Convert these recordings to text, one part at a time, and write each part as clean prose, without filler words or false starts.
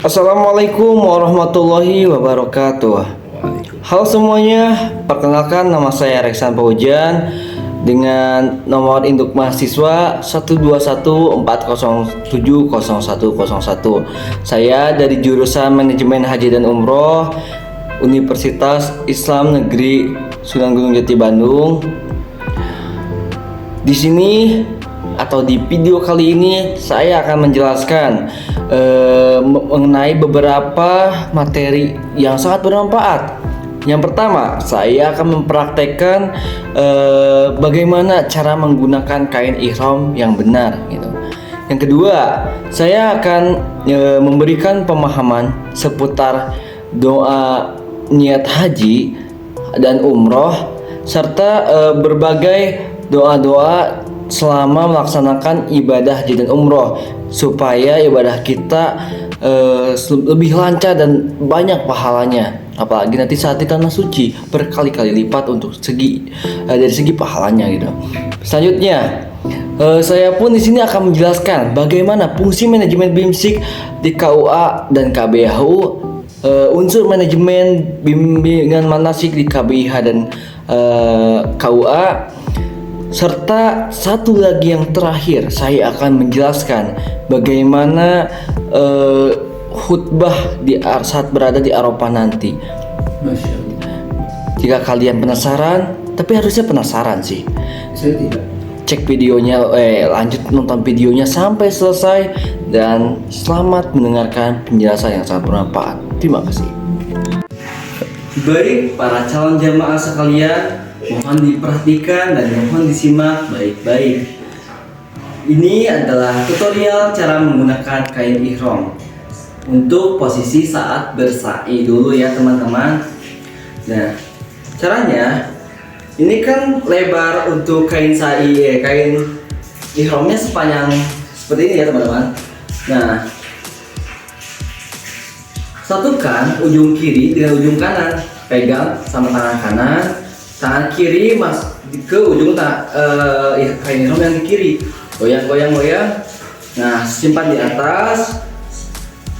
Assalamualaikum warahmatullahi wabarakatuh. Halo semuanya, perkenalkan nama saya Reksan Paujan dengan nomor induk mahasiswa 12140700101. Saya dari jurusan Manajemen Haji dan Umroh Universitas Islam Negeri Sunan Gunung Jati Bandung. Di sini atau di video kali ini saya akan menjelaskan mengenai beberapa materi yang sangat bermanfaat. Yang pertama, saya akan mempraktekkan bagaimana cara menggunakan kain ihram yang benar gitu. Yang kedua, saya akan memberikan pemahaman seputar doa niat haji dan umroh serta berbagai doa-doa selama melaksanakan ibadah haji dan umroh supaya ibadah kita lebih lancar dan banyak pahalanya, apalagi nanti saat di tanah suci berkali-kali lipat untuk dari segi pahalanya gitu. Selanjutnya saya pun di sini akan menjelaskan bagaimana fungsi manajemen BIMSIK di KUA dan KBHU, unsur manajemen bimbingan manasik di KBIH dan KUA. Serta satu lagi yang terakhir, saya akan menjelaskan bagaimana khutbah saat berada di Arafah nanti. Masya Allah. Jika kalian penasaran, tapi harusnya penasaran sih, Saya tidak. cek videonya, lanjut nonton videonya sampai selesai dan selamat mendengarkan penjelasan yang sangat bermanfaat. Terima kasih. Baik, para calon jamaah sekalian, mohon diperhatikan dan mohon disimak baik-baik. Ini adalah tutorial cara menggunakan kain ihram untuk posisi saat bersa'i dulu ya teman-teman. Nah, caranya ini kan lebar untuk kain sa'i, kain ihramnya sepanjang seperti ini ya teman-teman. Nah, satukan ujung kiri dengan ujung kanan, pegang sama tangan kanan. Tangan kiri ke ujung kain ihram yang di kiri, goyang. Nah, simpan di atas.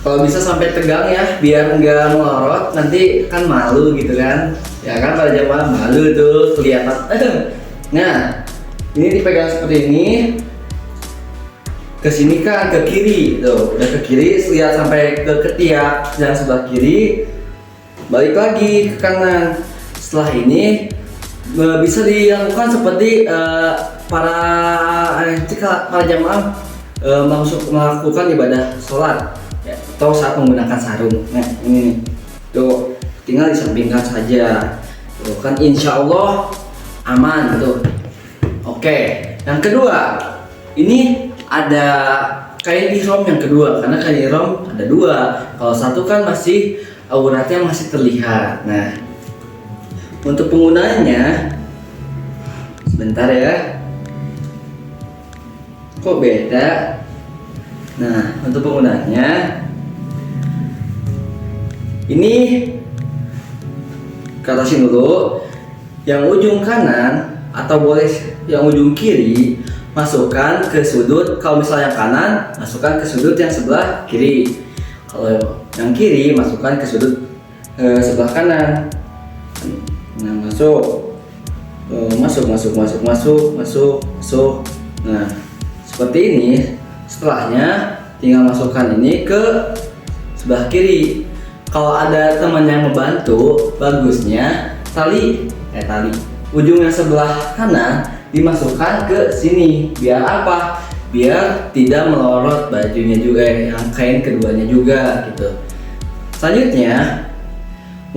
Kalau bisa sampai tegang ya, biar enggak melorot. Nanti kan malu gitu kan? Ya kan pada jamaah malu tuh kelihatan. Nah, ini dipegang seperti ini. Ke sini kan ke kiri, tuh udah ke kiri, lihat sampai ke ketiak dan sebelah kiri. Balik lagi ke kanan. Setelah ini bisa dilakukan seperti para jamaah melakukan ibadah sholat ya, atau saat menggunakan sarung. Nah ini nih, tuh tinggal disampingkan saja, tuh kan insya Allah aman tuh. Oke, yang kedua ini ada kain ihram yang kedua, karena kain ihram ada dua. Kalau satu kan masih auratnya masih terlihat. Nah, untuk penggunaannya, sebentar ya. Kok beda? Nah, untuk penggunaannya, ini katasin dulu. Yang ujung kanan atau boleh yang ujung kiri masukkan ke sudut. Kalau misalnya yang kanan, masukkan ke sudut yang sebelah kiri. Kalau yang kiri, masukkan ke sudut sebelah kanan. Nah, masuk. Nah, seperti ini. Setelahnya tinggal masukkan ini ke sebelah kiri. Kalau ada teman yang membantu, bagusnya tali ujung yang sebelah kanan dimasukkan ke sini. Biar apa? Biar tidak melorot bajunya juga, yang kain keduanya juga gitu. Selanjutnya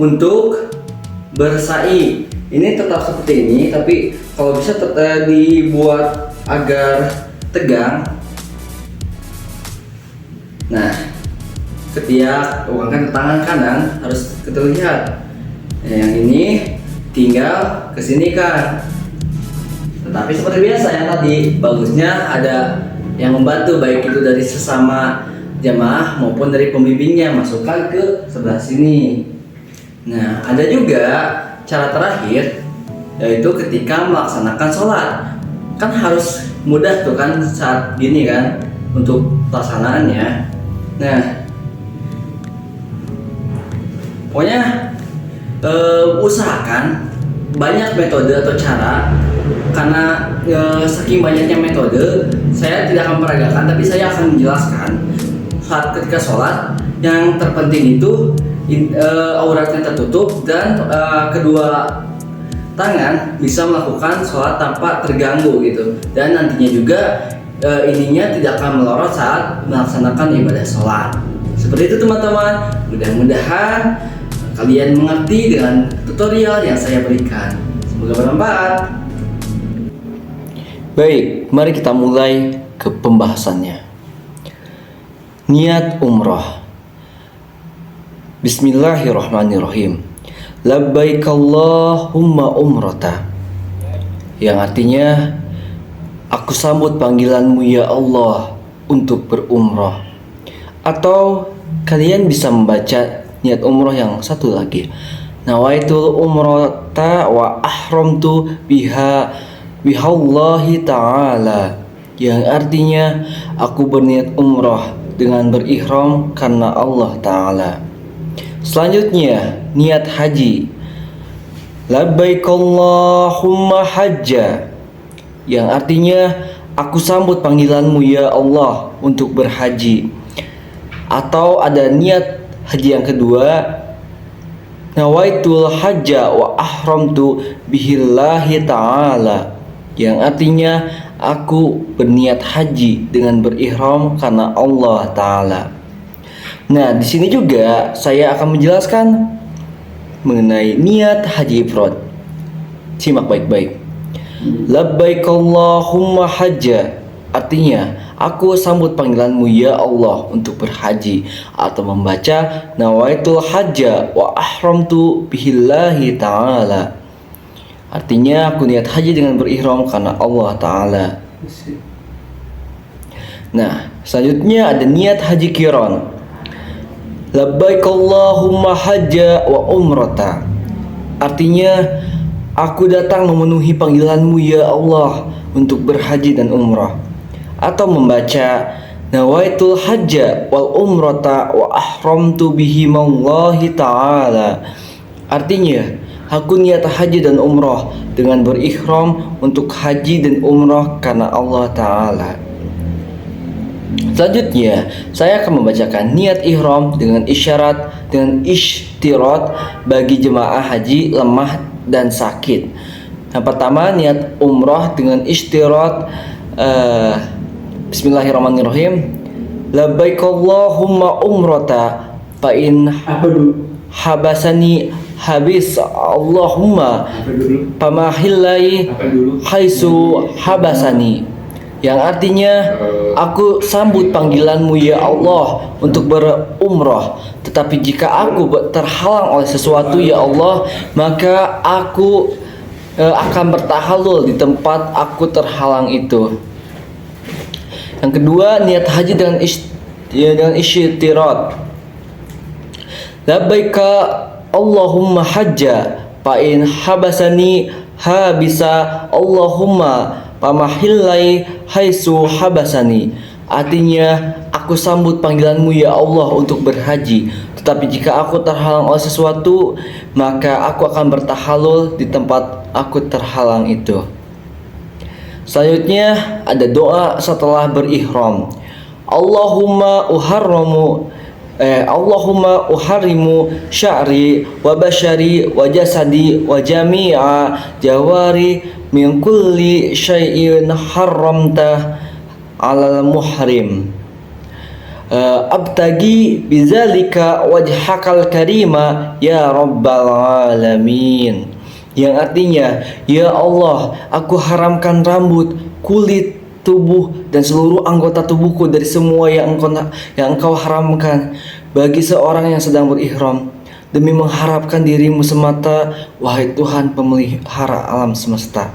untuk bersa'i, ini tetap seperti ini, tapi kalau bisa dibuat agar tegang. Nah, ketiak ulangkan ke tangan kanan harus terlihat. Nah, yang ini tinggal kesini kan. Tetapi seperti biasa yang tadi, bagusnya ada yang membantu, baik itu dari sesama jamaah maupun dari pembimbingnya, masukkan ke sebelah sini. Nah, ada juga cara terakhir, yaitu ketika melaksanakan sholat. Kan harus mudah tuh kan saat gini kan untuk pelaksanaannya. Nah, Pokoknya usahakan banyak metode atau cara, karena saking banyaknya metode saya tidak akan peragakan, tapi saya akan menjelaskan saat ketika sholat yang terpenting itu auratnya tertutup dan kedua tangan bisa melakukan sholat tanpa terganggu gitu, dan nantinya juga ininya tidak akan melorot saat melaksanakan ibadah sholat. Seperti itu teman-teman, mudah-mudahan kalian mengerti dengan tutorial yang saya berikan. Semoga bermanfaat. Baik, mari kita mulai ke pembahasannya. Niat umrah. Bismillahirrahmanirrahim. Labbaik Allahumma umrata. Yang artinya, aku sambut panggilanmu ya Allah untuk berumrah. Atau kalian bisa membaca niat umrah yang satu lagi. Nawaitul umrata wa ahramtu bihallahi ta'ala. Yang artinya, aku berniat umrah dengan berihram karena Allah Ta'ala. Selanjutnya, niat haji. Labbaik Allahumma hajja. Yang artinya, aku sambut panggilanmu ya Allah untuk berhaji. Atau ada niat haji yang kedua, nawaitul hajja wa ahramtu bihillahi ta'ala. Yang artinya, aku berniat haji dengan berihram karena Allah Ta'ala. Nah, di sini juga saya akan menjelaskan mengenai niat haji ifrad. Simak baik-baik. Labbaik Allahumma hajja. Artinya, aku sambut panggilanmu ya Allah untuk berhaji. Atau membaca nawaitul hajja wa ahramtu bihillahi ta'ala. Artinya, aku niat haji dengan berihram karena Allah Ta'ala. Nah, selanjutnya ada niat haji qiran. Labbaik Allahumma hajja wa umrata. Artinya, aku datang memenuhi panggilanmu ya Allah untuk berhaji dan umrah. Atau membaca nawaitul hajja wal umrata wa ahramtu bihimallahi ta'ala. Artinya, aku niat haji dan umrah dengan berihram untuk haji dan umrah karena Allah Ta'ala. Selanjutnya, saya akan membacakan niat ihram dengan isyarat dengan ishtirat bagi jemaah haji lemah dan sakit. Yang pertama, niat umrah dengan ishtirat. Bismillahirrahmanirrahim. Labbaik Allahumma umrata fa in habasani habis Allahumma pamahillai haisu habasani. Yang artinya, aku sambut panggilanmu ya Allah untuk berumrah, tetapi jika aku terhalang oleh sesuatu ya Allah, maka aku akan bertahalul di tempat aku terhalang itu. Yang kedua, niat haji dengan isytirat. Labbaika Allahumma hajja fa in habasani habisa Allahumma pamahillai haisu habasani. Artinya, aku sambut panggilanmu ya Allah untuk berhaji, tetapi jika aku terhalang oleh sesuatu, maka aku akan bertahalul di tempat aku terhalang itu. Selanjutnya ada doa setelah berihram. Allahumma uharimu sya'ri wa bashari wa jasadi wa jami'a jawari min kulli syai'in haramta 'alal muhrim. Abtagi bizalika wajhakal karima ya rabbal alamin. Yang artinya, ya Allah, aku haramkan rambut, kulit, tubuh, dan seluruh anggota tubuhku dari semua yang engkau haramkan bagi seorang yang sedang berihram, demi mengharapkan dirimu semata, wahai Tuhan pemelihara alam semesta.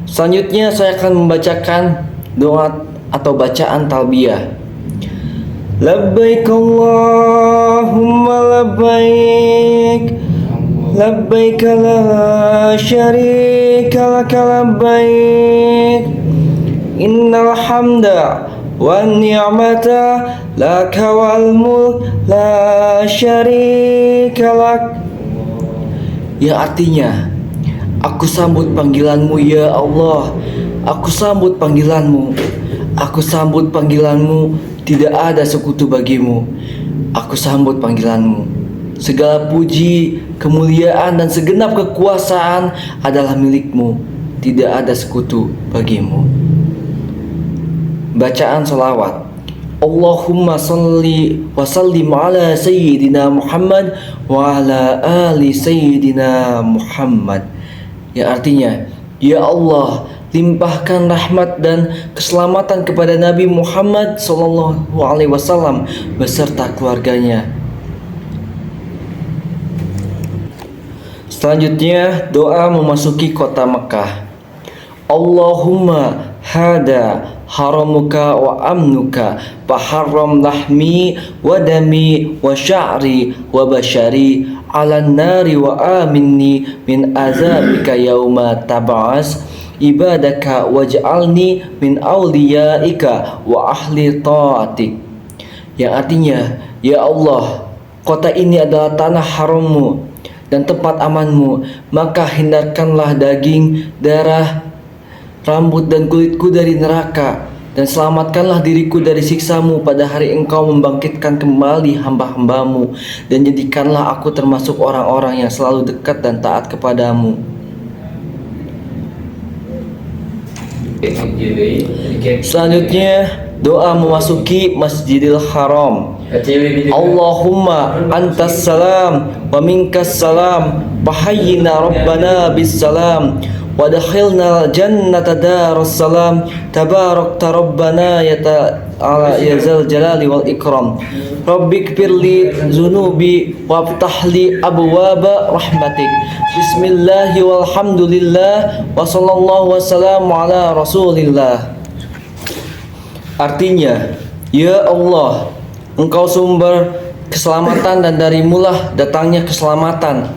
Selanjutnya saya akan membacakan doa atau bacaan talbiyah. Labbaik Allahumma labbaik, labbaik la syarika laka labbaik, innal hamda wan ni'mata laka wal mulk la syarika lak. Yang artinya, aku sambut panggilanmu ya Allah. Aku sambut panggilanmu. Aku sambut panggilanmu. Tidak ada sekutu bagimu. Aku sambut panggilanmu. Segala puji, kemuliaan dan segenap kekuasaan adalah milikmu. Tidak ada sekutu bagimu. Bacaan salawat. Allahumma salli wa sallim ala Sayyidina Muhammad wa ala ali Sayyidina Muhammad. Yang artinya, ya Allah, limpahkan rahmat dan keselamatan kepada Nabi Muhammad sallallahu alaihi wasallam beserta keluarganya. Selanjutnya, doa memasuki kota Mekah. Allahumma hada haramuka wa amnuka faharram lahmi wa dami wa sya'ri wa bashari ala nari wa aminni min azabika yauma tab'as ibadaka waj'alni min awliyaika wa ahli ta'atik. Yang artinya, ya Allah, kota ini adalah tanah harammu dan tempat amanmu, maka hindarkanlah daging, darah, rambut dan kulitku dari neraka, dan selamatkanlah diriku dari siksamu pada hari engkau membangkitkan kembali hamba-hambamu, dan jadikanlah aku termasuk orang-orang yang selalu dekat dan taat kepadamu. Selanjutnya, doa memasuki Masjidil Haram. Allahumma antas salam wa minkas salam fahayyina rabbana bis salam wa dakhilna jannata darus salam tabarakta rabbana ya ta'ala ya zal jalali wal ikram. Rabbikfirli zunubi waftahli abwaba rahmatik. Bismillahi walhamdulillah wa sallallahu wassalamu ala rasulillah. Artinya, ya Allah, Engkau sumber keselamatan dan darimulah datangnya keselamatan.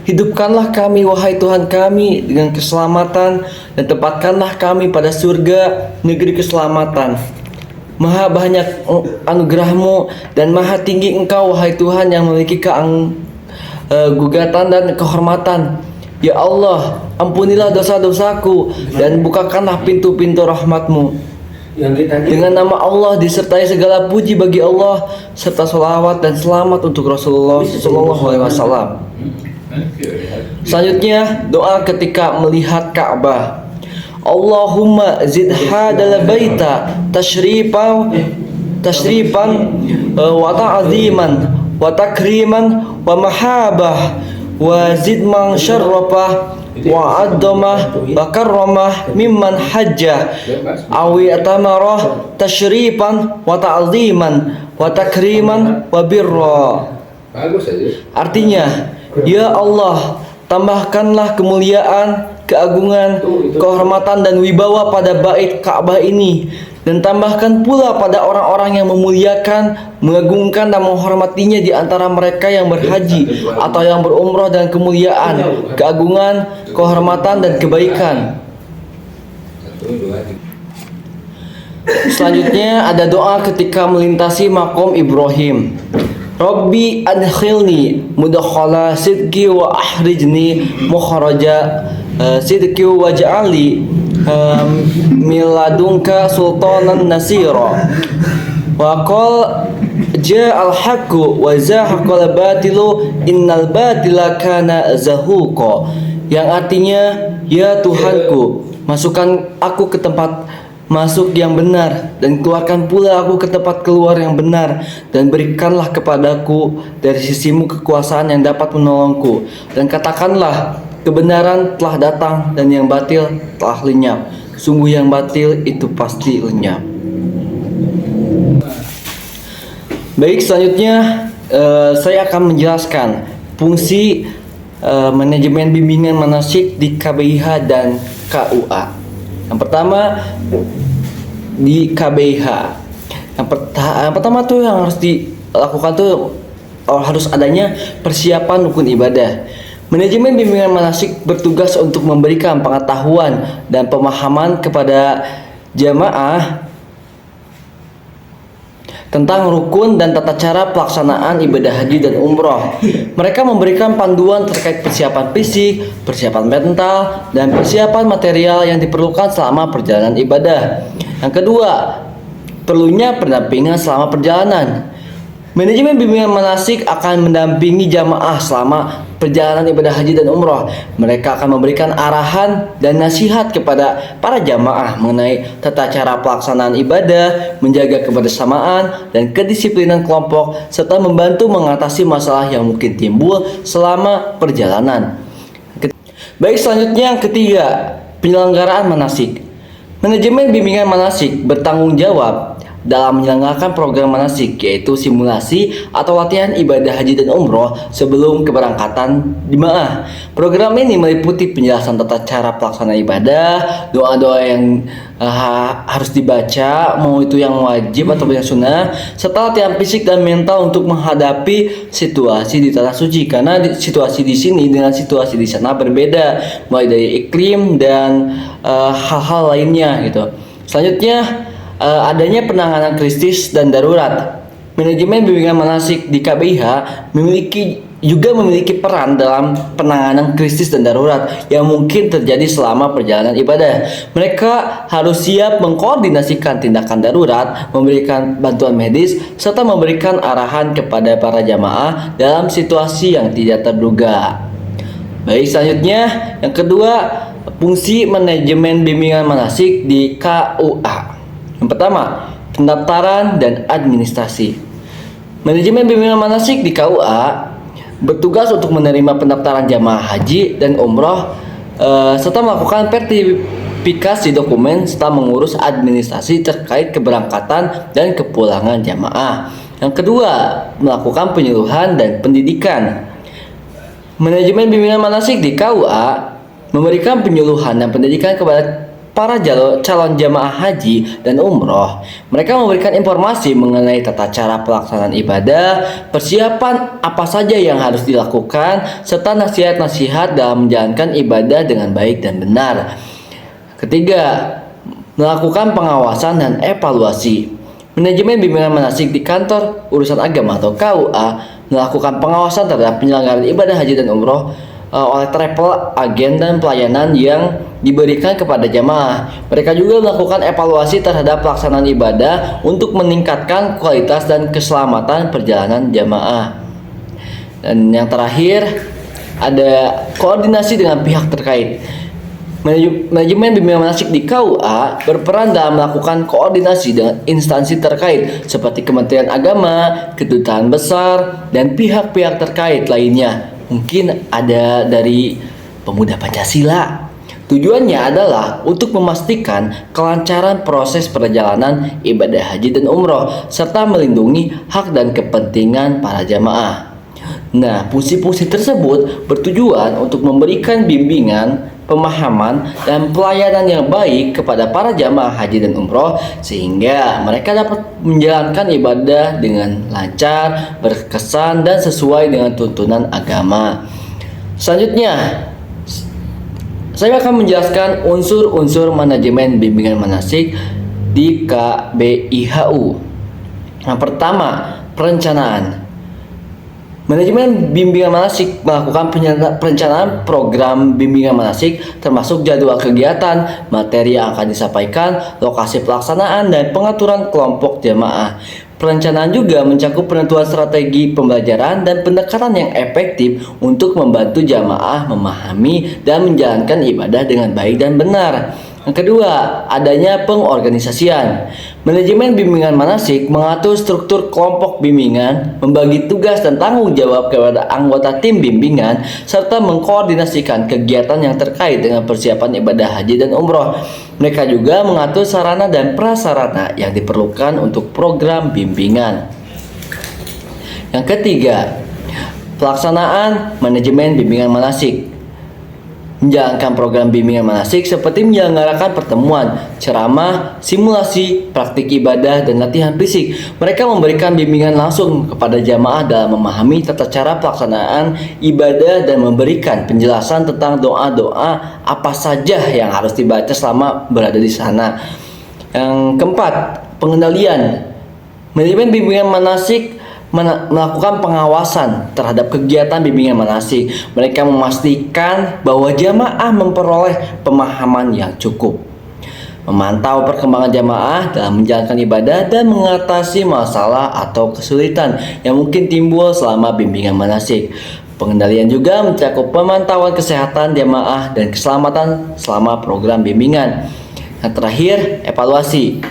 Hidupkanlah kami wahai Tuhan kami dengan keselamatan, dan tempatkanlah kami pada surga negeri keselamatan. Maha banyak anugerahmu dan maha tinggi Engkau wahai Tuhan yang memiliki gugatan dan kehormatan. Ya Allah, ampunilah dosa-dosaku dan bukakanlah pintu-pintu rahmatmu. Dengan nama Allah disertai segala puji bagi Allah serta sholawat dan selamat untuk Rasulullah SAW. Selanjutnya, doa ketika melihat Ka'bah. Allahumma zid hadal baita tashrifan wa ta'ziman wa takriman wa mahabah wa zid man syarrafah wa addamah wa karramah mimman hajjah awi atamarah tashrifan wa ta'ziman wa takriman wa birra. Artinya, ya Allah, tambahkanlah kemuliaan, keagungan, kehormatan dan wibawa pada bait Ka'bah ini, dan tambahkan pula pada orang-orang yang memuliakan, mengagungkan dan menghormatinya di antara mereka yang berhaji atau yang berumrah, dan kemuliaan, keagungan, kehormatan dan kebaikan. Selanjutnya ada doa ketika melintasi maqam Ibrahim. Rabbi adkhilni mudkhala sidqi wa ahrijni mukhraja sidqi waj'alni miladunka sultanan nasira wa qal ja'al haqqu wa zahaqal batilu innal batila kana zahuqa. Yang artinya, ya Tuhanku, masukkan aku ke tempat masuk yang benar, dan keluarkan pula aku ke tempat keluar yang benar, dan berikanlah kepadaku dari sisimu kekuasaan yang dapat menolongku, dan katakanlah kebenaran telah datang dan yang batil telah lenyap. Sungguh yang batil itu pasti lenyap. Baik, selanjutnya saya akan menjelaskan fungsi manajemen bimbingan manasik di KBIH dan KUA. Yang pertama, di KBIH, yang pertama tuh yang harus dilakukan tuh harus adanya persiapan rukun ibadah. Manajemen bimbingan manasik bertugas untuk memberikan pengetahuan dan pemahaman kepada jamaah tentang rukun dan tata cara pelaksanaan ibadah haji dan umroh. Mereka memberikan panduan terkait persiapan fisik, persiapan mental, dan persiapan material yang diperlukan selama perjalanan ibadah. Yang kedua, perlunya pendampingan selama perjalanan. Manajemen bimbingan manasik akan mendampingi jamaah selama perjalanan ibadah haji dan umroh. Mereka akan memberikan arahan dan nasihat kepada para jamaah mengenai tata cara pelaksanaan ibadah, menjaga kebersamaan dan kedisiplinan kelompok, serta membantu mengatasi masalah yang mungkin timbul selama perjalanan. Baik, selanjutnya yang ketiga, penyelenggaraan manasik. Manajemen bimbingan manasik bertanggung jawab dalam menyelenggarakan program manasik, yaitu simulasi atau latihan ibadah haji dan umroh sebelum keberangkatan jemaah. Program ini meliputi penjelasan tata cara pelaksanaan ibadah, doa-doa yang harus dibaca, mau itu yang wajib atau yang sunnah, serta latihan fisik dan mental untuk menghadapi situasi di tanah suci. Karena situasi di sini dengan situasi di sana berbeda, mulai dari iklim dan hal-hal lainnya gitu. Selanjutnya, adanya penanganan kritis dan darurat. Manajemen bimbingan manasik di KBIH memiliki peran dalam penanganan krisis dan darurat yang mungkin terjadi selama perjalanan ibadah. Mereka harus siap mengkoordinasikan tindakan darurat, memberikan bantuan medis, serta memberikan arahan kepada para jamaah dalam situasi yang tidak terduga. Baik, selanjutnya yang kedua, fungsi manajemen bimbingan manasik di KUA. Yang pertama, pendaftaran dan administrasi. Manajemen bimbingan manasik di KUA bertugas untuk menerima pendaftaran jamaah haji dan umroh serta melakukan verifikasi dokumen serta mengurus administrasi terkait keberangkatan dan kepulangan jamaah. Yang kedua, melakukan penyuluhan dan pendidikan. Manajemen bimbingan manasik di KUA memberikan penyuluhan dan pendidikan kepada para calon jamaah haji dan umroh. Mereka memberikan informasi mengenai tata cara pelaksanaan ibadah, persiapan apa saja yang harus dilakukan, serta nasihat-nasihat dalam menjalankan ibadah dengan baik dan benar. Ketiga, melakukan pengawasan dan evaluasi. Manajemen bimbingan manasik di kantor urusan agama atau KUA melakukan pengawasan terhadap penyelenggaraan ibadah haji dan umroh oleh travel agen dan pelayanan yang diberikan kepada jamaah. Mereka juga melakukan evaluasi terhadap pelaksanaan ibadah untuk meningkatkan kualitas dan keselamatan perjalanan jamaah. Dan yang terakhir, ada koordinasi dengan pihak terkait. Manajemen bimbingan manasik di KUA berperan dalam melakukan koordinasi dengan instansi terkait seperti Kementerian Agama, Kedutaan Besar, dan pihak-pihak terkait lainnya. Mungkin ada dari Pemuda Pancasila. Tujuannya adalah untuk memastikan kelancaran proses perjalanan ibadah haji dan umroh serta melindungi hak dan kepentingan para jamaah. Nah, fungsi-fungsi tersebut bertujuan untuk memberikan bimbingan, pemahaman, dan pelayanan yang baik kepada para jamaah haji dan umroh sehingga mereka dapat menjalankan ibadah dengan lancar, berkesan, dan sesuai dengan tuntunan agama. Selanjutnya, saya akan menjelaskan unsur-unsur manajemen bimbingan manasik di KBIHU. Yang pertama, perencanaan. Manajemen bimbingan manasik melakukan perencanaan program bimbingan manasik termasuk jadwal kegiatan, materi yang akan disampaikan, lokasi pelaksanaan, dan pengaturan kelompok jamaah. Perencanaan juga mencakup penentuan strategi pembelajaran dan pendekatan yang efektif untuk membantu jamaah memahami dan menjalankan ibadah dengan baik dan benar. Yang kedua, adanya pengorganisasian. Manajemen bimbingan manasik mengatur struktur kelompok bimbingan, membagi tugas dan tanggung jawab kepada anggota tim bimbingan, serta mengkoordinasikan kegiatan yang terkait dengan persiapan ibadah haji dan umroh. Mereka juga mengatur sarana dan prasarana yang diperlukan untuk program bimbingan. Yang ketiga, pelaksanaan manajemen bimbingan manasik. Menjalankan program bimbingan manasik seperti menyelenggarakan pertemuan, ceramah, simulasi, praktik ibadah, dan latihan fisik. Mereka memberikan bimbingan langsung kepada jamaah dalam memahami tata cara pelaksanaan ibadah dan memberikan penjelasan tentang doa-doa apa saja yang harus dibaca selama berada di sana. Yang keempat, pengendalian. Manajemen bimbingan manasik melakukan pengawasan terhadap kegiatan bimbingan manasik. Mereka memastikan bahwa jamaah memperoleh pemahaman yang cukup, memantau perkembangan jamaah dalam menjalankan ibadah, dan mengatasi masalah atau kesulitan yang mungkin timbul selama bimbingan manasik. Pengendalian juga mencakup pemantauan kesehatan jamaah dan keselamatan selama program bimbingan. Yang terakhir, evaluasi.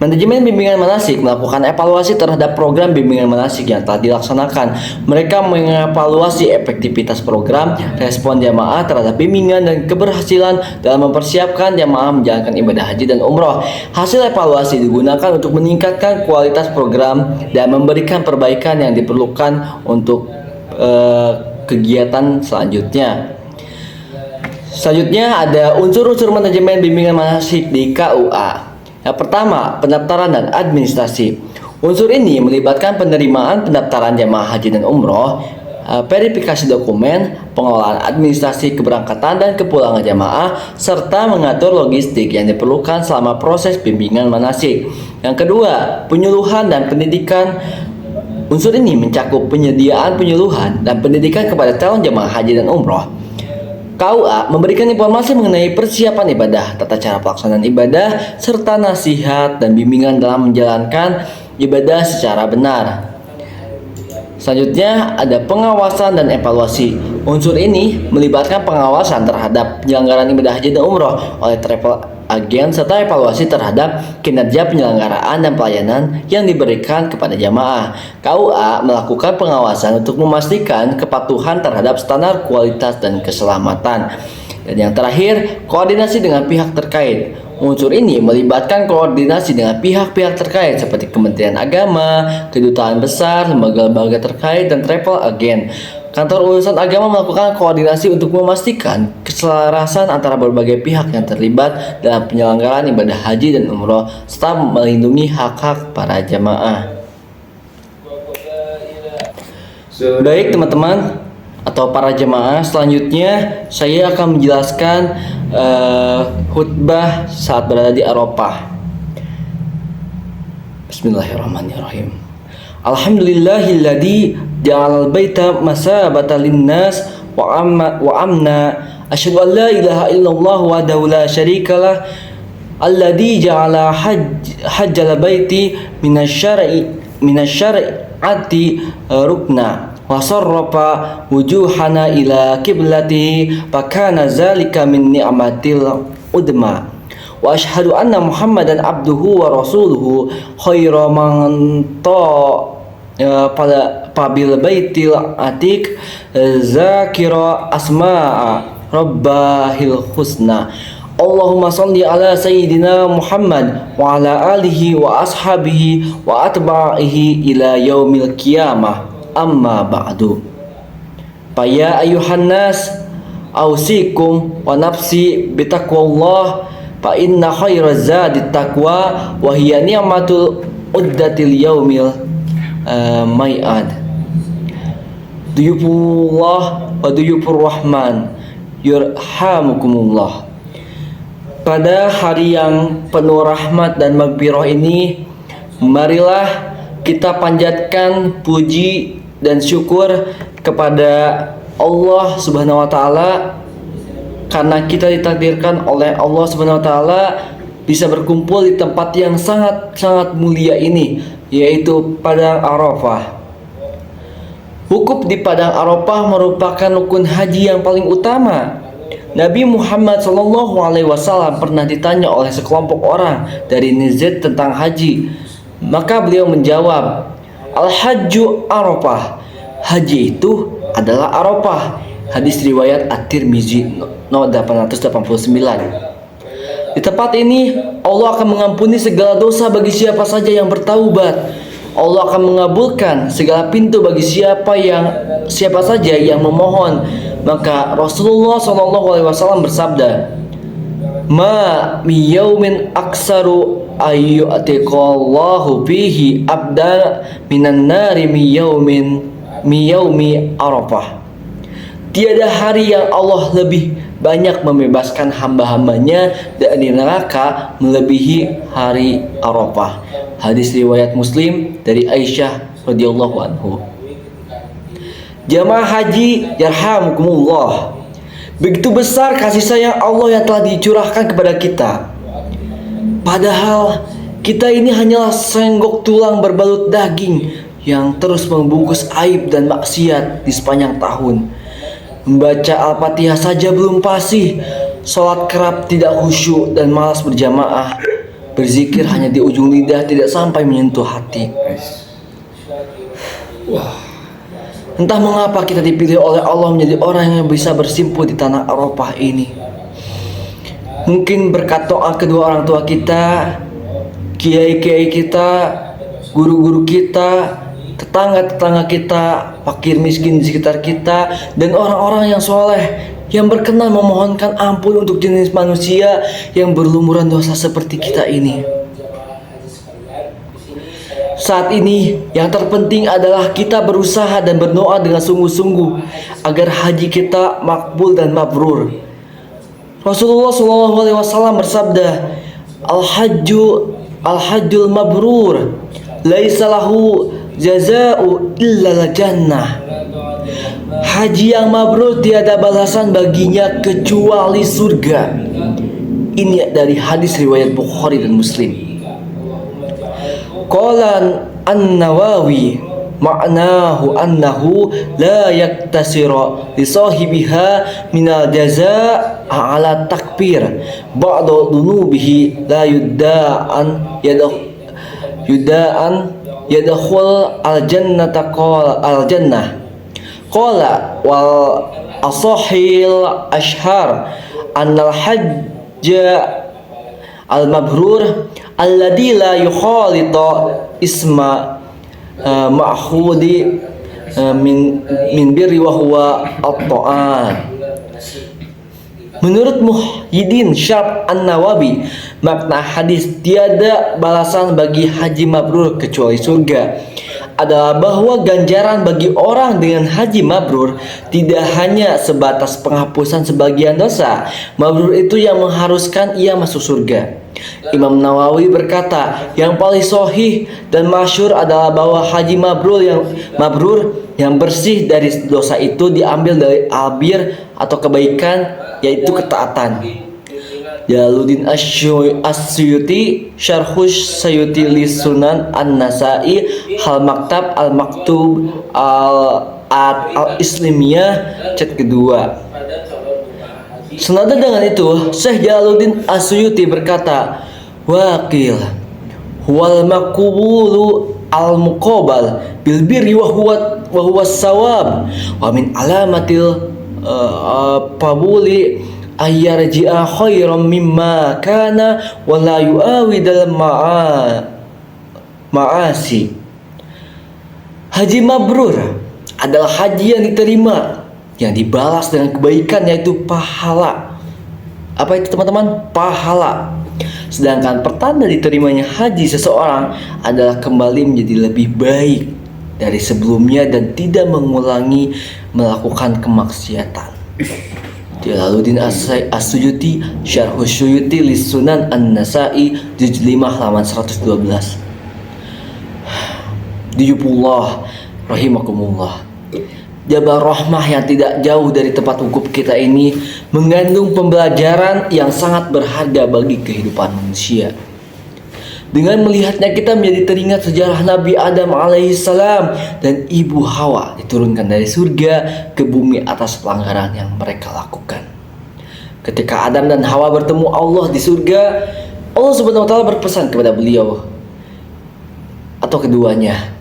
Manajemen bimbingan manasik melakukan evaluasi terhadap program bimbingan manasik yang telah dilaksanakan. Mereka mengevaluasi efektivitas program, respon jamaah terhadap bimbingan, dan keberhasilan dalam mempersiapkan jamaah menjalankan ibadah haji dan umroh. Hasil evaluasi digunakan untuk meningkatkan kualitas program dan memberikan perbaikan yang diperlukan untuk kegiatan selanjutnya. Selanjutnya ada unsur-unsur manajemen bimbingan manasik di KUA. Yang pertama, pendaftaran dan administrasi. Unsur ini melibatkan penerimaan pendaftaran jamaah haji dan umroh, verifikasi dokumen, pengelolaan administrasi keberangkatan dan kepulangan jamaah, serta mengatur logistik yang diperlukan selama proses bimbingan manasik. Yang kedua, penyuluhan dan pendidikan. Unsur ini mencakup penyediaan penyuluhan dan pendidikan kepada calon jamaah haji dan umroh. KUA memberikan informasi mengenai persiapan ibadah, tata cara pelaksanaan ibadah, serta nasihat dan bimbingan dalam menjalankan ibadah secara benar. Selanjutnya ada pengawasan dan evaluasi. Unsur ini melibatkan pengawasan terhadap penyelenggaraan ibadah haji dan umroh oleh travel agen, serta evaluasi terhadap kinerja penyelenggaraan dan pelayanan yang diberikan kepada jamaah. KUA melakukan pengawasan untuk memastikan kepatuhan terhadap standar kualitas dan keselamatan. Dan yang terakhir, koordinasi dengan pihak terkait. Unsur ini melibatkan koordinasi dengan pihak-pihak terkait seperti Kementerian Agama, kedutaan besar, lembaga-lembaga terkait, dan travel agen. Kantor urusan agama melakukan koordinasi untuk memastikan keselarasan antara berbagai pihak yang terlibat dalam penyelenggaraan ibadah haji dan umroh, serta melindungi hak-hak para jamaah. Baik teman-teman atau para jemaah, selanjutnya saya akan menjelaskan khutbah saat berada di Arafah. Bismillahirrahmanirrahim. Alhamdulillahilladzi ja'alal baita masabatan linnas wa amna. Asyhadu an la ilaha illallah wahdahu la syarikalah alladzi ja'ala hajjal baiti minasyar'ati rukna wa sarrafa wujuhana ila qiblatihi fa kana zalika min ni'matil udma. Wa asyhadu anna Muhammadan abduhu wa rasuluhu khairu man bil baitil atik zakira asma'a rabbahil husna. Allahumma salli ala sayyidina Muhammad wa ala alihi wa ashabihi wa atba'ihi ila yaumil qiyamah. Amma ba'du. Faya ayuhan nas ausikum wa nafsi bitaqwallah fa inna khairaz zadi taqwa wa hiya ni'matul uddatil yaumil mai'ad. Duyufullah wa duyufur rahman yurhamukumullah. Pada hari yang penuh rahmat dan maghfirah ini, marilah kita panjatkan puji dan syukur kepada Allah Subhanahu wa taala karena kita ditakdirkan oleh Allah Subhanahu wa taala bisa berkumpul di tempat yang sangat mulia ini, yaitu Padang Arafah. Wukuf di Padang Arafah merupakan rukun haji yang paling utama. Nabi Muhammad SAW pernah ditanya oleh sekelompok orang dari Najd tentang haji. Maka beliau menjawab, Al-Hajju Arafah. Haji itu adalah Arafah. Hadis riwayat At-Tirmizi nomor 889. Di tempat ini Allah akan mengampuni segala dosa bagi siapa saja yang bertaubat. Allah akan mengabulkan segala pintu bagi siapa saja yang memohon. Maka Rasulullah SAW bersabda, Ma miyaumin aksaru ayyu'atiqallahu fihi abda minan nari miyaumi Arafah. Tiada hari yang Allah lebih banyak membebaskan hamba-hambanya dari neraka melebihi hari Arafah. Hadis riwayat Muslim dari Aisyah radhiyallahu anhu. Jamaah haji yarhamukumullah. Begitu besar kasih sayang Allah yang telah dicurahkan kepada kita. Padahal kita ini hanyalah senggok tulang berbalut daging yang terus membungkus aib dan maksiat di sepanjang tahun. Membaca Al-Fatihah saja belum fasih, sholat kerap tidak khusyuk dan malas berjamaah. Berzikir hanya di ujung lidah, tidak sampai menyentuh hati. Entah mengapa kita dipilih oleh Allah menjadi orang yang bisa bersimpuh di tanah Arafah ini. Mungkin berkat doa kedua orang tua kita, kiai-kiai kita, guru-guru kita, tetangga-tetangga kita, fakir miskin di sekitar kita, dan orang-orang yang soleh yang berkenan memohonkan ampun untuk jenis manusia yang berlumuran dosa seperti kita ini. Saat ini yang terpenting adalah kita berusaha dan berdoa dengan sungguh-sungguh agar haji kita makbul dan mabrur. Rasulullah SAW bersabda, Al-hajjul mabrur laisa lahu jaza'u illa jannah. Haji yang mabrur tiada balasan baginya kecuali surga. Ini dari hadis riwayat Bukhari dan Muslim. Qala An-Nawawi ma'nahu annahu la yaktasiru li sahibiha minal jazaa' ala takbir ba'da dunubihi la yudaan yadkhul al-jannata qala wal asahil ashhar annal hajja al-mabrur alladhi la yukhalita isma ma'khudi min birri wa huwa at-ta'an. Menurut Muhyiddin Syarf An-Nawawi, makna hadis tiada balasan bagi haji mabrur kecuali surga adalah bahwa ganjaran bagi orang dengan haji mabrur tidak hanya sebatas penghapusan sebagian dosa. Mabrur itu yang mengharuskan ia masuk surga. Imam Nawawi berkata, yang paling sahih dan masyhur adalah bahwa haji mabrur yang bersih dari dosa itu diambil dari albir atau kebaikan, yaitu ketaatan. Jalaluddin As-Suyuti Syarhus Sayuti li Sunan An-Nasa'i Hal Maktab Al-Maktub Al-Islamiyah cat kedua. Senada dengan itu, Syekh Jalaluddin As-Suyuti berkata, Waqil wal maqbulu al-muqabal bil birri wa huwa sawab wa min alamatil qabuli ayyarji'a khairan mimma kana wa la yu'awi dalam ma'asi. Haji mabrur adalah haji yang diterima, yang dibalas dengan kebaikan, yaitu pahala. Apa itu teman-teman? Pahala. Sedangkan pertanda diterimanya haji seseorang adalah kembali menjadi lebih baik dari sebelumnya dan tidak mengulangi melakukan kemaksiatan. Jalaluddin As-Suyuti Syarhus Suyuti li Sunan An-Nasa'i juz 5 halaman 112. Diyubullah rahimakumullah. Jabal Rahmah yang tidak jauh dari tempat wukuf kita ini mengandung pembelajaran yang sangat berharga bagi kehidupan manusia. Dengan melihatnya kita menjadi teringat sejarah Nabi Adam alaihissalam dan Ibu Hawa diturunkan dari surga ke bumi atas pelanggaran yang mereka lakukan. Ketika Adam dan Hawa bertemu Allah di surga, Allah Subhanahu wa taala berpesan kepada beliau atau keduanya,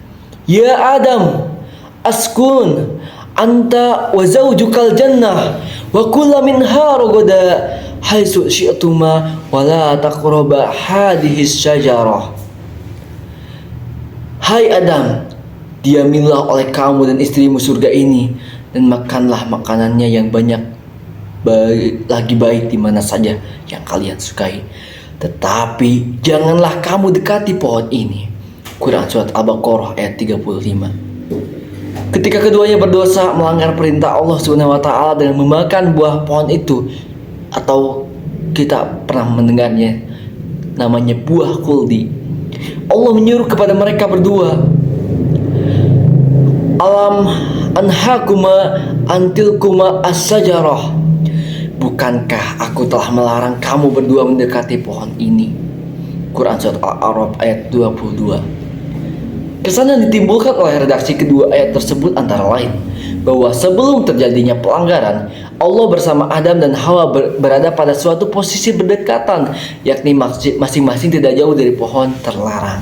"Ya Adam, askun anta wa zawjukal jannah wa kula minha ragada haitsu syi'tuma wa la taqraba hadhihi syajarah." Hai Adam, diamilah oleh kamu dan istrimu surga ini dan makanlah makanannya yang banyak lagi baik di mana saja yang kalian sukai. Tetapi janganlah kamu dekati pohon ini. Quran surat Al-Baqarah ayat 35. Ketika keduanya berdosa melanggar perintah Allah Subhanahu wa taala dengan memakan buah pohon itu, atau kita pernah mendengarnya namanya buah khuldi. Allah menyuruh kepada mereka berdua, alam anhakuma antilkuma as-sajarah, bukankah aku telah melarang kamu berdua mendekati pohon ini? Quran Surat Al-A'raf ayat 22. Kesan yang ditimbulkan oleh redaksi kedua ayat tersebut antara lain bahwa sebelum terjadinya pelanggaran, Allah bersama Adam dan Hawa berada pada suatu posisi berdekatan, yakni masing-masing tidak jauh dari pohon terlarang.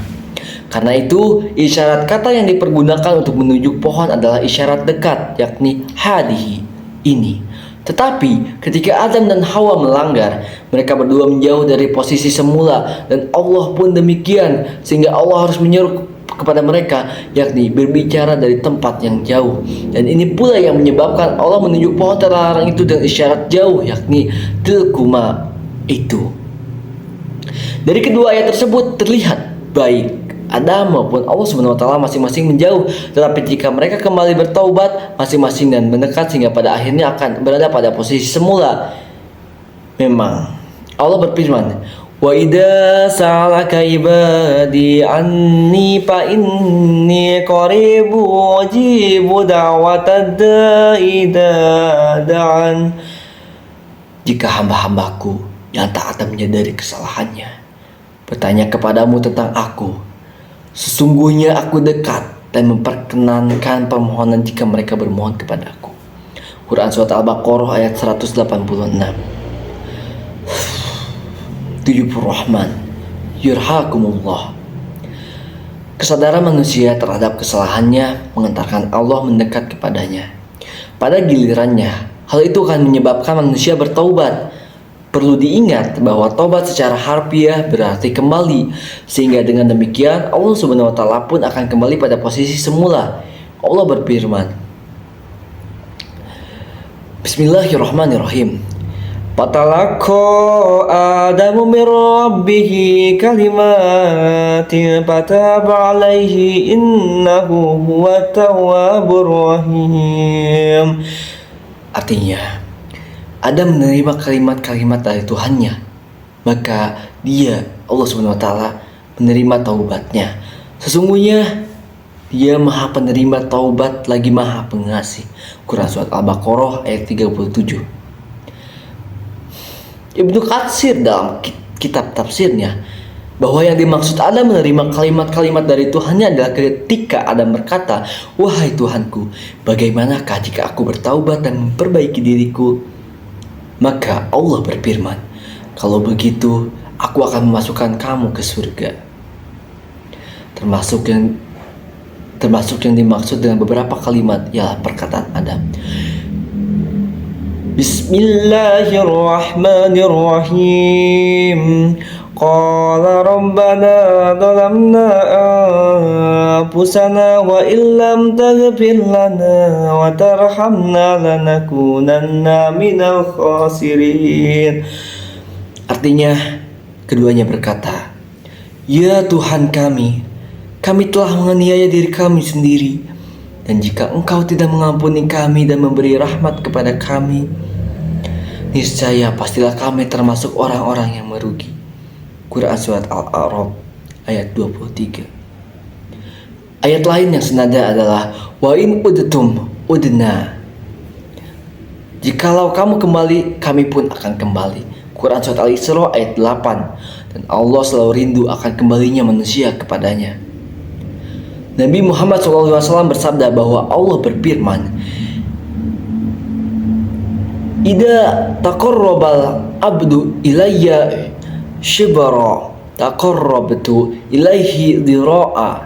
Karena itu, isyarat kata yang dipergunakan untuk menunjuk pohon adalah isyarat dekat, yakni hadihi, ini. Tetapi ketika Adam dan Hawa melanggar, mereka berdua menjauh dari posisi semula, dan Allah pun demikian, sehingga Allah harus menyuruh kepada mereka, yakni berbicara dari tempat yang jauh. Dan ini pula yang menyebabkan Allah menunjuk pohon terlarang itu dengan isyarat jauh, yakni tilkuma, itu. Dari kedua ayat tersebut terlihat baik Adam maupun Allah SWT masing-masing menjauh, tetapi jika mereka kembali bertaubat masing-masing dan mendekat sehingga pada akhirnya akan berada pada posisi semula. Memang Allah berfirman, wa idza sa'alaka ibadi anni fa inni qaribu ujibu da'watad da'i da'an. Jika hamba-hambaku yang taat dan menyadari kesalahannya bertanya kepadamu tentang aku, sesungguhnya aku dekat dan memperkenankan permohonan jika mereka bermohon kepada aku. Quran Surat Al-Baqarah ayat 186. Tuyubur Rahman yurhakumullah. Kesadaran manusia terhadap kesalahannya mengantarkan Allah mendekat kepadanya. Pada gilirannya, hal itu akan menyebabkan manusia bertaubat. Perlu diingat bahwa taubat secara harfiah berarti kembali, sehingga dengan demikian Allah Subhanahu wa taala pun akan kembali pada posisi semula. Allah berfirman, Bismillahirrahmanirrahim. Fatalaqa Adamu min rabbihi kalimatin fataba alaihi innahu huwat tawwabur rahim. Artinya, Adam menerima kalimat-kalimat dari Tuhannya, maka dia, Allah SWT, menerima taubatnya. Sesungguhnya dia maha penerima taubat lagi maha pengasih. Quran Surat Al-Baqarah ayat 37. Ibnu Katsir dalam kitab tafsirnya bahwa yang dimaksud Adam menerima kalimat-kalimat dari Tuhannya adalah ketika Adam berkata, wahai Tuhanku, bagaimanakah jika aku bertaubat dan memperbaiki diriku? Maka Allah berfirman, kalau begitu aku akan memasukkan kamu ke surga. Termasuk yang dimaksud dengan beberapa kalimat ialah perkataan Adam. Bismillahirrahmanirrahim. Qala rabbana dhalamna anfusana wa illam taghfir lana wa tarhamna lanakunanna minal khasirin. Artinya, keduanya berkata, ya Tuhan kami telah menganiaya diri kami sendiri, dan jika Engkau tidak mengampuni kami dan memberi rahmat kepada kami, niscaya pastilah kami termasuk orang-orang yang merugi. Quran Surat Al-A'raf ayat 23. Ayat lain yang senada adalah wa in udtum udna. Jikalau kamu kembali, kami pun akan kembali. Quran Surat Al-Isra ayat 8. Dan Allah selalu rindu akan kembalinya manusia kepadanya. Nabi Muhammad SAW bersabda bahwa Allah berfirman, Ida taqarrabal abdu ilayya shibara taqarrabtu ilaihi dhira'a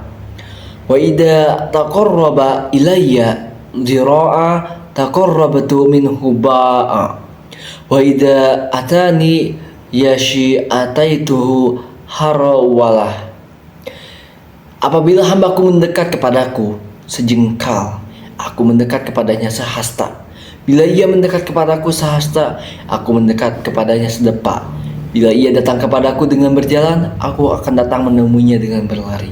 wa ida taqarraba ilayya dhira'a taqarrabtu minhu ba'a wa ida atani yashi ataituhu harawalah. Apabila hambaku mendekat kepadaku sejengkal, aku mendekat kepadanya sehasta. Bila ia mendekat kepadaku sehasta, aku mendekat kepadanya sedepak. Bila ia datang kepadaku dengan berjalan, aku akan datang menemuinya dengan berlari.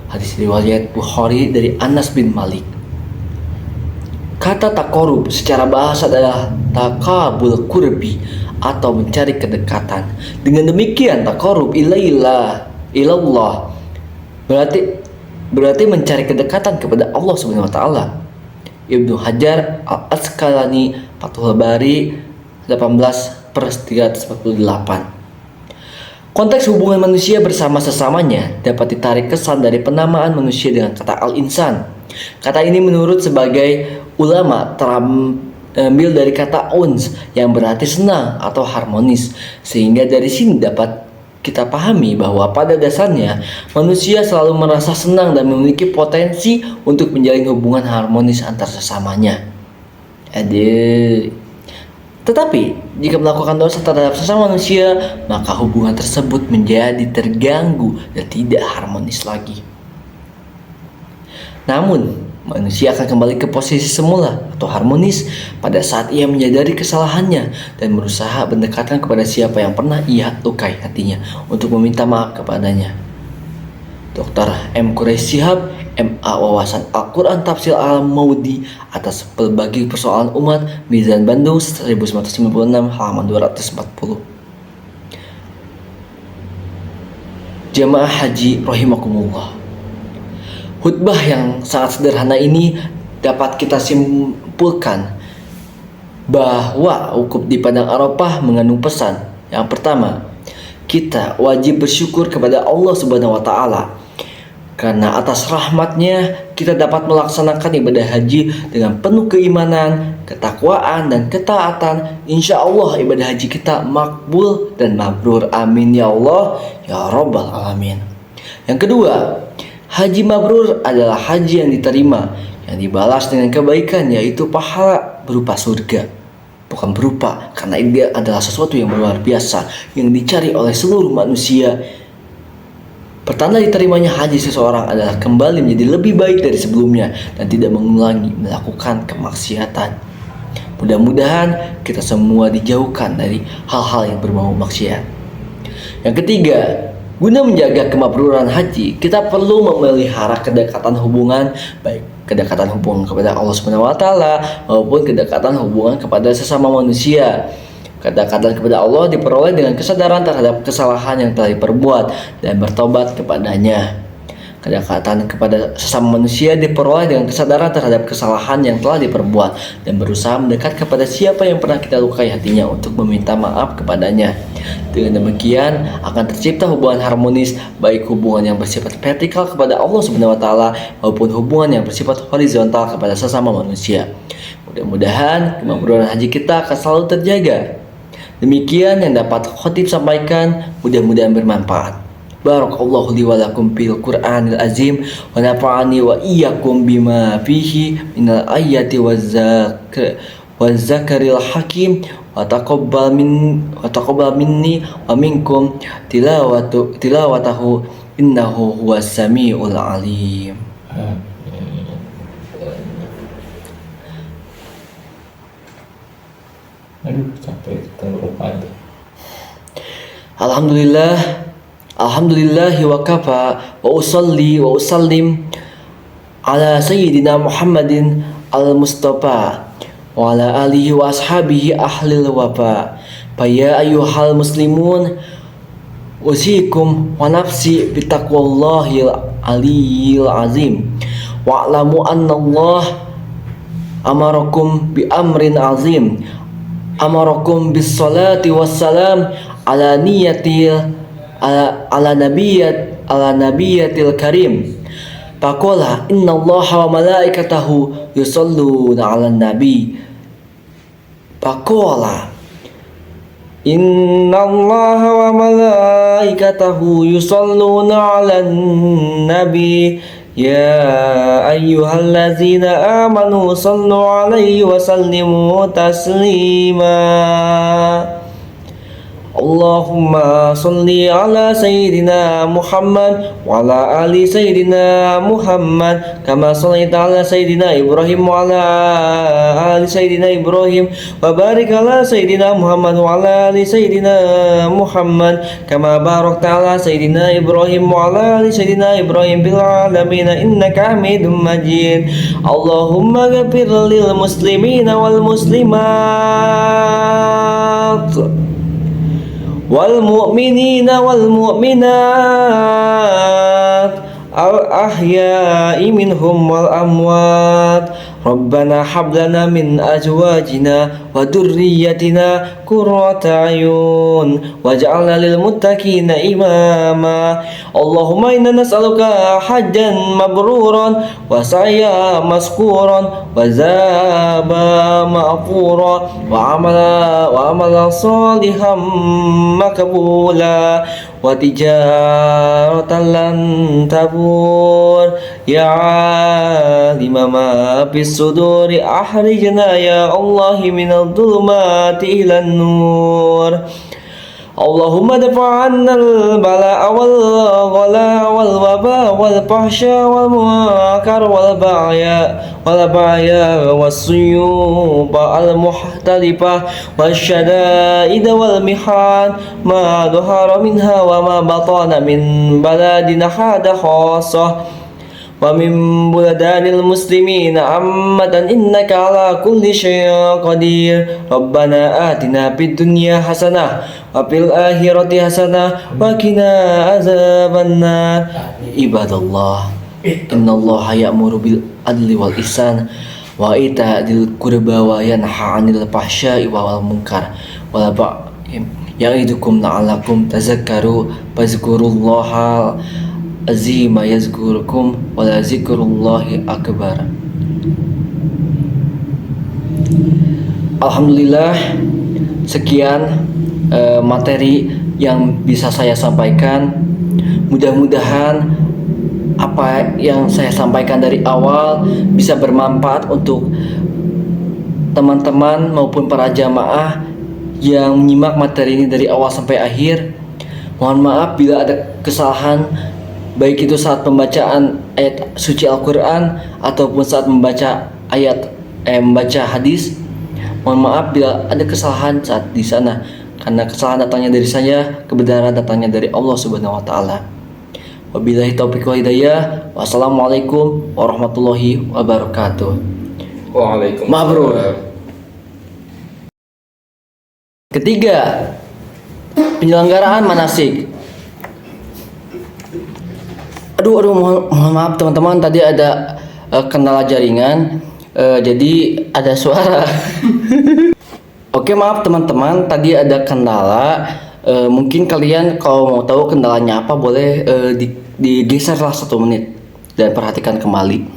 Hadis riwayat Bukhari dari Anas bin Malik. Kata taqarrub secara bahasa adalah taqabul qurbi atau mencari kedekatan. Dengan demikian taqarrub ilallah berarti mencari kedekatan kepada Allah Subhanahu wa taala. Ibnu Hajar Al-Asqalani Fathul Bari 18/348. Konteks hubungan manusia bersama sesamanya dapat ditarik kesan dari penamaan manusia dengan kata al-insan. Kata ini menurut sebagai ulama terambil dari kata uns yang berarti senang atau harmonis, sehingga dari sini dapat kita pahami bahwa pada dasarnya manusia selalu merasa senang dan memiliki potensi untuk menjalin hubungan harmonis antar sesamanya. Tetapi jika melakukan dosa terhadap sesama manusia, maka hubungan tersebut menjadi terganggu dan tidak harmonis lagi. Namun manusia akan kembali ke posisi semula atau harmonis pada saat ia menyadari kesalahannya dan berusaha mendekatkan kepada siapa yang pernah ia lukai hatinya untuk meminta maaf kepadanya. Dr. M. Quraish Shihab, MA Wawasan Al-Quran Tafsir Al-Maudi atas berbagai persoalan umat, Mizan Bandung 1956 halaman 240. Jamaah haji rahimakumullah. Khutbah yang sangat sederhana ini dapat kita simpulkan bahwa wukuf di Padang Arafah mengandung pesan. Yang pertama, kita wajib bersyukur kepada Allah Subhanahu wa taala karena atas rahmatnya kita dapat melaksanakan ibadah haji dengan penuh keimanan, ketakwaan, dan ketaatan. Insya Allah ibadah haji kita makbul dan mabrur. Amin ya Allah ya Rabbal Alamin. Yang kedua, haji mabrur adalah haji yang diterima, yang dibalas dengan kebaikan, yaitu pahala berupa surga. Bukan berupa, karena ini adalah sesuatu yang luar biasa yang dicari oleh seluruh manusia. Pertanda diterimanya haji seseorang adalah kembali menjadi lebih baik dari sebelumnya dan tidak mengulangi melakukan kemaksiatan. Mudah-mudahan kita semua dijauhkan dari hal-hal yang berbau maksiat. Yang ketiga, guna menjaga kemabruran haji, kita perlu memelihara kedekatan hubungan, baik kedekatan hubungan kepada Allah Subhanahu wa taala maupun kedekatan hubungan kepada sesama manusia. Kedekatan kepada Allah diperoleh dengan kesadaran terhadap kesalahan yang telah diperbuat dan bertobat kepadanya. Kedekatan kepada sesama manusia diperoleh dengan kesadaran terhadap kesalahan yang telah diperbuat dan berusaha mendekat kepada siapa yang pernah kita lukai hatinya untuk meminta maaf kepadanya. Dengan demikian akan tercipta hubungan harmonis, baik hubungan yang bersifat vertikal kepada Allah Subhanahu wa taala maupun hubungan yang bersifat horizontal kepada sesama manusia. Mudah-mudahan kemabruran haji kita akan selalu terjaga. Demikian yang dapat khotib sampaikan, mudah-mudahan bermanfaat. Barakallahu li wa lakum bil Qur'anil azim wa nafa'ani wa iyyakum bima fihi minal ayati waz zakaril hakim wa taqabbal minni wa minkum tilawatahu innahu huwas samiul alim. Aduh, capek terlalu padu. Alhamdulillahi wa kafa wa usalli wa usallim ala sayyidina Muhammadin al-Mustafa wa ala alihi wa ashabihi ahlil wafa. Faya ayyuhal muslimun usikum wa nafsi bitaqwallahil aliyil azim wa'lamu anna Allah amarakum bi amrin azim, amarakum bis salati wassalam ala nabiyatil karim. Faqala inna Allaha wa malaikatahu yusalluna 'alan nabi. Faqala inna Allaha wa malaikatahu yusalluna 'alan nabi. Ya ayyuhallazina amanu sallu 'alaihi wa sallimu taslima. Allahumma salli ala Sayyidina Muhammad wa ala ali Sayyidina Muhammad kama sallaita ala Sayyidina Ibrahim wa ala ali Sayyidina Ibrahim wa barik ala Sayyidina Muhammad wa ala ali Sayyidina Muhammad kama barakta ala Sayyidina Ibrahim wa ala ali Sayyidina Ibrahim bil alamin innaka Hamidum Majid. Allahumma ghafir lil muslimina wal muslimat wal mu'minina wal mu'minat الأحياء منهم والأموات ربنا هب لنا من أزواجنا وذريتنا قرة أعين واجعلنا للمتقين إماما اللهم إنا نسألك حجا مبرورا وسعيا مسكورا وزابا مغفورا وعملا صالحا مقبولا وتجارة لن تبور يا عالم ما في الصدور أخرجنا يا الله من الظلمات إلى النور اللهم ادفع عنا البلاء والغلاء والوباء والفحشاء والمنكر والبعياء والسيوف المختلفة والشدائد والمحان ما ظهر منها وما بطن من بلادنا هذا خاصة ومن بلدان المسلمين عامة إنك على كل شيء قدير ربنا آتنا في الدنيا حسنة وفي الآخرة حسنة وقنا عذاب النار عباد الله إن الله يأمر بالعدل والإحسان وإيتاء ذي القربى وينهى عن الفحشاء والمنكر والبغي يعظكم لعلكم تذكرون فاذكروا الله azima yazkurukum wala zikrullahi akbar. Alhamdulillah, sekian materi yang bisa saya sampaikan. Mudah-mudahan apa yang saya sampaikan dari awal bisa bermanfaat untuk teman-teman maupun para jamaah yang menyimak materi ini dari awal sampai akhir. Mohon maaf bila ada kesalahan, baik itu saat pembacaan ayat suci Al-Quran ataupun saat membaca membaca hadis. Mohon maaf bila ada kesalahan saat di sana, karena kesalahan datangnya dari saya, kebenaran datangnya dari Allah Subhanahu wa taala. Wabillahi taufiq wal hidayah. Wassalamualaikum warahmatullahi wabarakatuh. Waalaikumsalam. Mabrur. Ketiga, penyelenggaraan manasik. Aduh, mohon maaf teman-teman, tadi ada kendala jaringan, jadi ada suara. Oke, maaf teman-teman, tadi ada kendala. Mungkin kalian kalau mau tahu kendalanya apa, boleh digeserlah 1 menit dan perhatikan kembali.